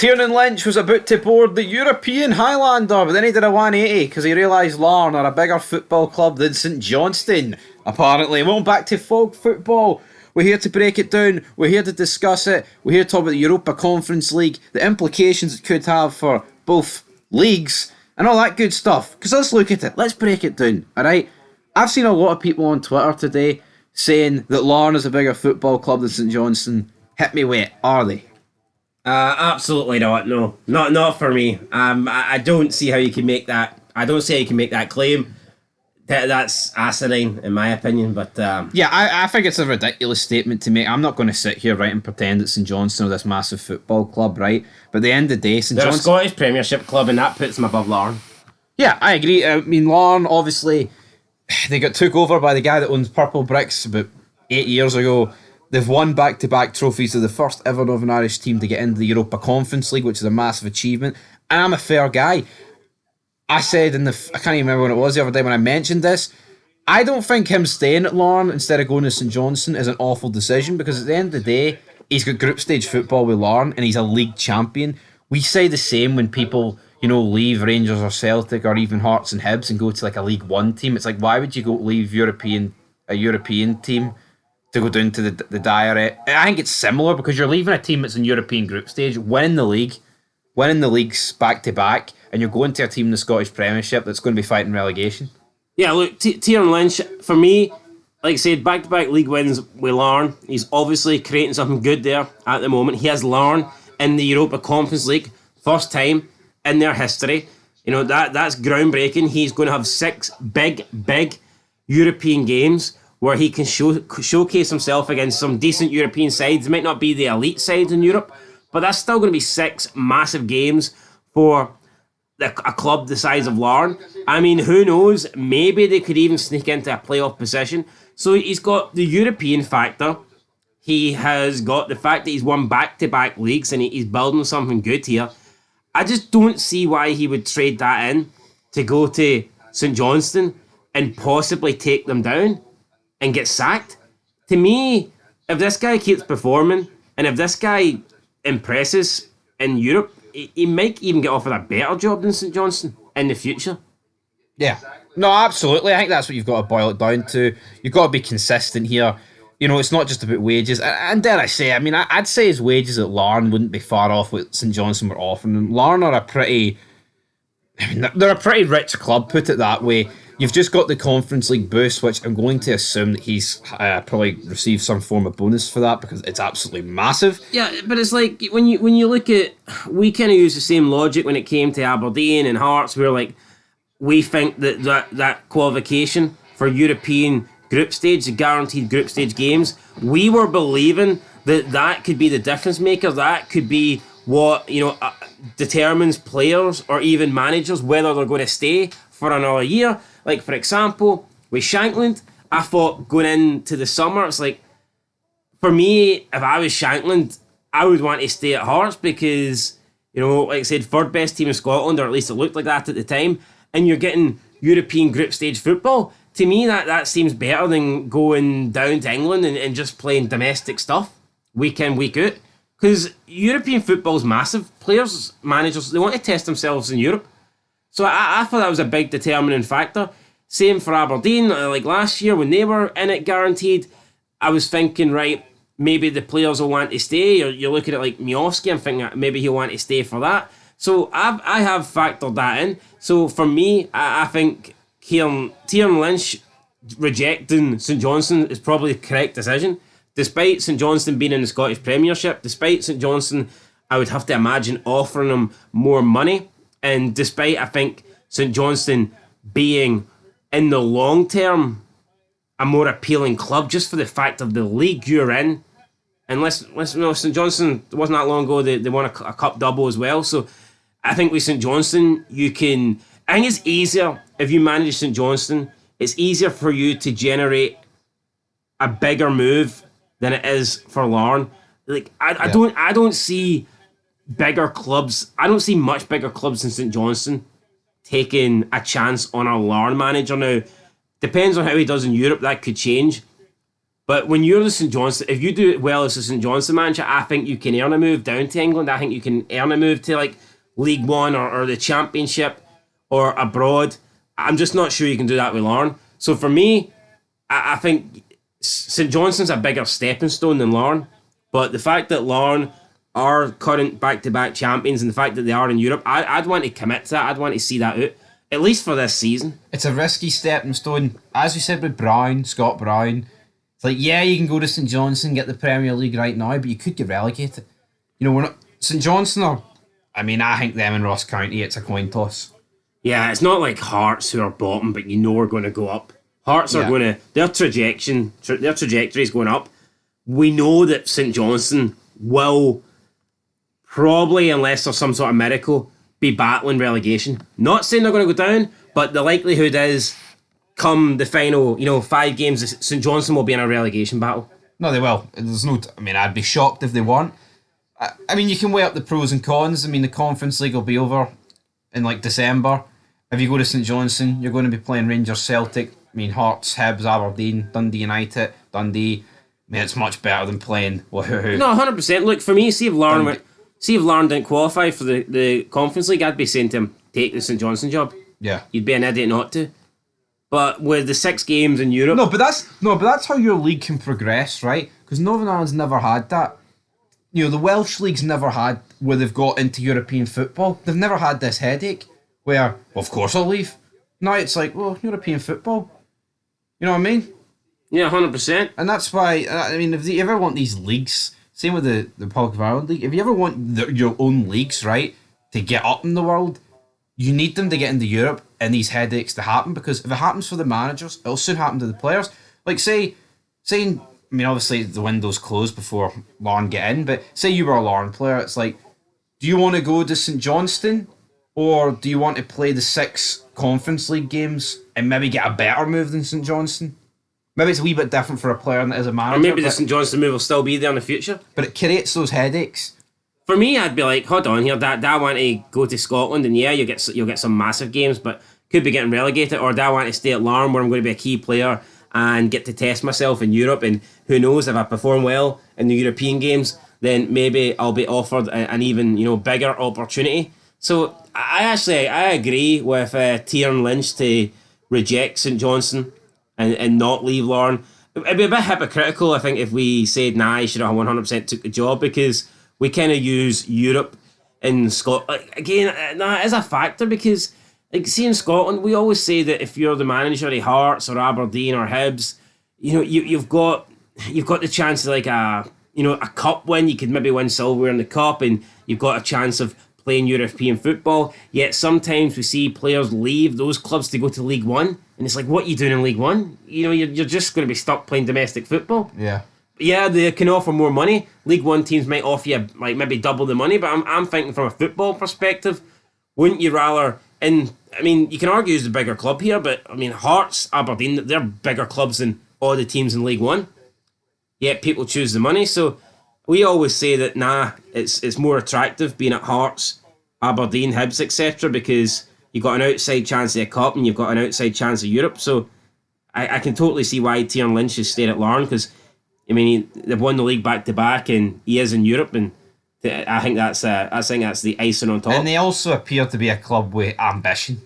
Tiernan Lynch was about to board the European Highlander, but then he did a 180 because he realised Larne are a bigger football club than St Johnstone. Apparently, well, back to folk football. We're here to break it down. We're here to discuss it. We're here to talk about the Europa Conference League, the implications it could have for both leagues, and all that good stuff. Because let's look at it. Let's break it down. All right. I've seen a lot of people on Twitter today saying that Larne is a bigger football club than St Johnstone. Hit me with it. Are they? Absolutely not. No, not for me. I don't see how you can make that. I don't see how you can make that claim. That's asinine, in my opinion. But yeah, I think it's a ridiculous statement to make. I'm not going to sit here, right, and pretend that St Johnstone are this massive football club, right? But at the end of the day, they're a Scottish Premiership club, and that puts them above Larne. Yeah, I agree. I mean, Larne, obviously, they got took over by the guy that owns Purple Bricks about 8 years ago. They've won back-to-back trophies. They're the first ever Northern Irish team to get into the Europa Conference League, which is a massive achievement. And I'm a fair guy. I said I can't even remember when it was the other day when I mentioned this, I don't think him staying at Larne instead of going to St Johnstone is an awful decision, because at the end of the day, he's got group stage football with Larne and he's a league champion. We say the same when people, leave Rangers or Celtic or even Hearts and Hibs and go to like a League One team. It's like, why would you go leave a European team to go down to the dire? I think it's similar, because you're leaving a team that's in European group stage, winning the leagues back to back, and you're going to a team in the Scottish Premiership that's going to be fighting relegation. Yeah, look, Tiernan Lynch, for me, like I said, back-to-back league wins with Larne. He's obviously creating something good there at the moment. He has Larne in the Europa Conference League, first time in their history. That's groundbreaking. He's going to have 6 big European games where he can showcase himself against some decent European sides. It might not be the elite sides in Europe, but that's still going to be 6 massive games for a club the size of Larne. I mean, who knows? Maybe they could even sneak into a playoff position. So he's got the European factor. He has got the fact that he's won back-to-back leagues and he's building something good here. I just don't see why he would trade that in to go to St Johnstone and possibly take them down and get sacked. To me, if this guy keeps performing and if this guy impresses in Europe, he might even get offered a better job than St Johnstone in the future. Yeah. No, absolutely. I think that's what you've got to boil it down to. You've got to be consistent here. It's not just about wages. And dare I say, I'd say his wages at Larne wouldn't be far off what St Johnstone were offering. And Larne are they're a pretty rich club, put it that way. You've just got the Conference League boost, which I'm going to assume that he's probably received some form of bonus for that, because it's absolutely massive. Yeah, but it's like when you look at, we kind of use the same logic when it came to Aberdeen and Hearts. We're like, we think that qualification for European group stage, the guaranteed group stage games, we were believing that could be the difference maker. That could be what determines players or even managers whether they're going to stay for another year. Like, for example, with Shankland, I thought going into the summer, it's like, for me, if I was Shankland, I would want to stay at Hearts because, like I said, third best team in Scotland, or at least it looked like that at the time, and you're getting European group stage football. To me, that seems better than going down to England and just playing domestic stuff week in, week out. Because European football's massive. Players, managers, they want to test themselves in Europe. So I thought that was a big determining factor. Same for Aberdeen, like last year when they were in it guaranteed. I was thinking, right, maybe the players will want to stay. Or you're looking at like Miovski, I'm thinking maybe he'll want to stay for that. So I have factored that in. So for me, I think Tiernan Lynch rejecting St Johnstone is probably the correct decision. Despite St Johnstone being in the Scottish Premiership, despite St Johnstone, I would have to imagine offering him more money. And despite, I think, St Johnstone being, in the long term, a more appealing club, just for the fact of the league you're in. And St Johnstone, it wasn't that long ago, they won a cup double as well. So I think with St Johnstone, I think it's easier, if you manage St Johnstone, it's easier for you to generate a bigger move than it is for Larne. Like, I don't see bigger clubs. I don't see much bigger clubs than St Johnstone taking a chance on a Larne manager. Now, depends on how he does in Europe. That could change. But when you're the St Johnstone, if you do it well as a St Johnstone manager, I think you can earn a move down to England. I think you can earn a move to like League One or the Championship or abroad. I'm just not sure you can do that with Larne. So for me, I think St Johnstone's a bigger stepping stone than Larne. But the fact that Larne are current back-to-back champions and the fact that they are in Europe, I'd want to commit to that. I'd want to see that out, at least for this season. It's a risky stepping stone. As we said with Scott Brown, it's like, yeah, you can go to St Johnstone, get the Premier League right now, but you could get relegated. You know, we're not... St Johnstone are... I mean, I think them and Ross County, it's a coin toss. Yeah, it's not like Hearts who are bottom, but you know are going to go up. Hearts are going to... Their trajectory is going up. We know that St Johnstone will probably, unless there's some sort of miracle, be battling relegation. Not saying they're going to go down, but the likelihood is, come the final, 5 games, St Johnstone will be in a relegation battle. No, they will. There's no... I mean, I'd be shocked if they weren't. I mean, you can weigh up the pros and cons. I mean, the Conference League will be over in, like, December. If you go to St Johnstone, you're going to be playing Rangers, Celtic, I mean, Hearts, Hibs, Aberdeen, Dundee United, Dundee. I mean, it's much better than playing... No, 100%. Look, for me, see if Larne didn't qualify for the Conference League, I'd be saying to him, take the St Johnstone job. Yeah. You'd be an idiot not to. But with the 6 games in Europe... No, but that's how your league can progress, right? Because Northern Ireland's never had that. The Welsh League's never had where they've got into European football. They've never had this headache where, well, of course I'll leave. Now it's like, well, European football. You know what I mean? Yeah, 100%. And that's why, I mean, if you ever want these leagues, same with the Republic of Ireland League, if you ever want your own leagues, right, to get up in the world, you need them to get into Europe and these headaches to happen, because if it happens for the managers, it'll soon happen to the players. Like, say, I mean, obviously the window's closed before Larne get in, but say you were a Larne player, it's like, do you want to go to St Johnstone, or do you want to play the 6 Conference League games and maybe get a better move than St Johnstone? Maybe it's a wee bit different for a player than it is a manager. Or maybe the St Johnstone move will still be there in the future. But it creates those headaches. For me, I'd be like, hold on here, do I want to go to Scotland, and yeah, you'll get some massive games, but could be getting relegated, or do I want to stay at Larne where I'm going to be a key player and get to test myself in Europe, and who knows, if I perform well in the European games, then maybe I'll be offered an even bigger opportunity. So I agree with Tiernan Lynch to reject St Johnstone and not leave Larne. It'd be a bit hypocritical, I think, if we said, nah, he should have 100% took the job, because we kind of use Europe in Scotland. Again, that is a factor, because, like, see, in Scotland, we always say that if you're the manager of Hearts or Aberdeen or Hibs, you've got the chance of like a cup win. You could maybe win silverware in the cup, and you've got a chance of playing European football. Yet sometimes we see players leave those clubs to go to League One, and it's like, what are you doing in League One? You're just going to be stuck playing domestic football. Yeah. Yeah, they can offer more money. League One teams might offer you like maybe double the money, but I'm thinking from a football perspective, wouldn't you rather? And I mean, you can argue who's the bigger club here, but I mean, Hearts, Aberdeen, they're bigger clubs than all the teams in League One. Yet people choose the money. So we always say that it's more attractive being at Hearts, Aberdeen, Hibs, etc., because you've got an outside chance of a cup and you've got an outside chance of Europe. So I can totally see why Tiernan Lynch has stayed at Larne, because I mean, they've won the league back to back, and he is in Europe, and I think that's the icing on top. And they also appear to be a club with ambition.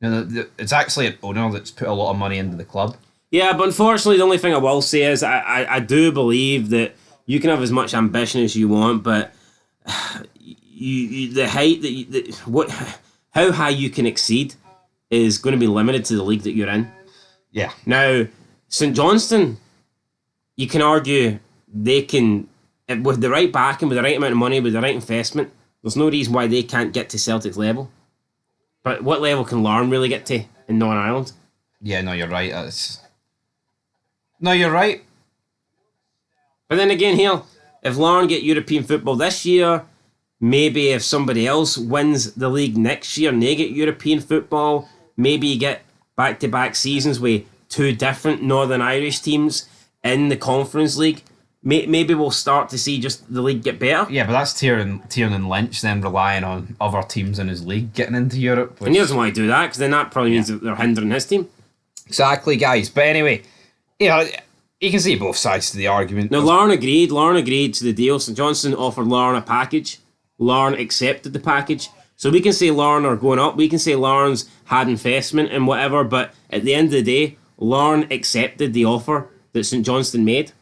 It's actually an owner that's put a lot of money into the club. Yeah, but unfortunately, the only thing I will say is I do believe that you can have as much ambition as you want, but the height how high you can exceed is going to be limited to the league that you're in. Yeah. Now, St Johnstone, you can argue they can, with the right backing, with the right amount of money, with the right investment, there's no reason why they can't get to Celtic's level. But what level can Larne really get to in Northern Ireland? Yeah, no, you're right. No, you're right. But then again, here, if Larne get European football this year, maybe if somebody else wins the league next year and they get European football, maybe you get back-to-back seasons with 2 different Northern Irish teams in the Conference League. Maybe we'll start to see just the league get better. Yeah, but that's Tiernan Lynch then relying on other teams in his league getting into Europe. And he doesn't want to do that, because then that probably means that they're hindering his team. Exactly, guys. But anyway, You can see both sides to the argument. Now, Larne agreed. Larne agreed to the deal. St Johnstone offered Larne a package. Larne accepted the package. So we can say Larne are going up. We can say Larne's had investment and whatever. But at the end of the day, Larne accepted the offer that St Johnstone made.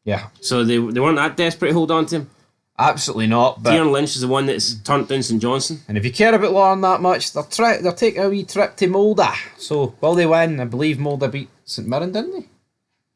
Yeah. So they weren't that desperate to hold on to him. Absolutely not. But Tiernan Lynch is the one that's turned down St Johnstone. and if you care about Larne that much, they're taking a wee trip to Molde. So will they win? I believe Molde beat St Mirren, didn't they?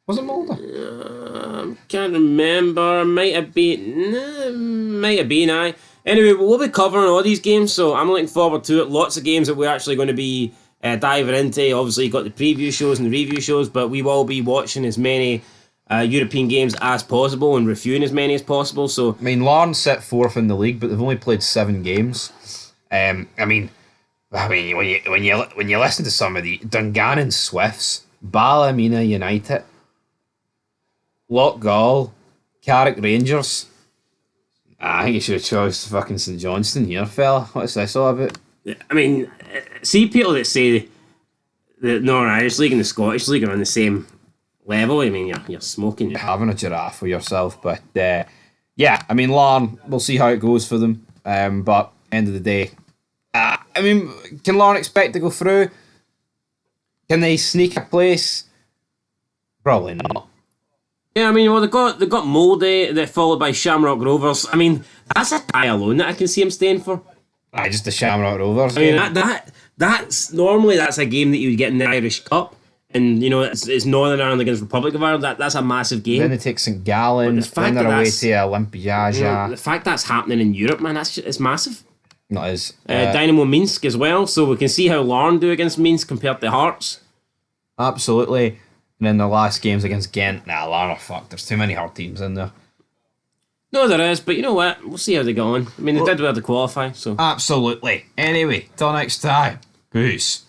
Was it Molde? Can't remember. Might have been. Might have been. Aye. Anyway, we'll be covering all these games, so I'm looking forward to it. Lots of games that we're actually going to be diving into. Obviously, you've got the preview shows and the review shows, but we will be watching as many European games as possible and reviewing as many as possible. So I mean, Larne sit 4th in the league, but they've only played 7 games. I mean, when you listen to some of the Dungannon Swifts, Ballymena United, Loughgall, Carrick Rangers. I think you should have chose fucking St Johnstone here, fella. What's this all about? I mean, see people that say the Northern Irish League and the Scottish League are on the same level. I mean, you're smoking. Having a giraffe for yourself, but yeah, I mean, Larne, we'll see how it goes for them. But end of the day, I mean, can Larne expect to go through? Can they sneak a place? Probably not. Yeah, I mean, well, they got Molde, they're followed by Shamrock Rovers. I mean, that's a tie alone that I can see him staying for. Just the Shamrock Rovers. I mean, that's normally that's a game that you would get in the Irish Cup, and you know it's Northern Ireland against Republic of Ireland. That's a massive game. Then they take St Gallen. Then they're away to Olympiaja. You know, the fact that's happening in Europe, man, it's massive. No, it is. Dynamo Minsk as well, so we can see how Larne do against Minsk compared to Hearts. Absolutely. And then the last games against Ghent. Larne are fucked. There's too many hard teams in there. No, there is, but you know what? We'll see how they go on. I mean, they did well to qualify, so. Absolutely. Anyway, till next time. Peace.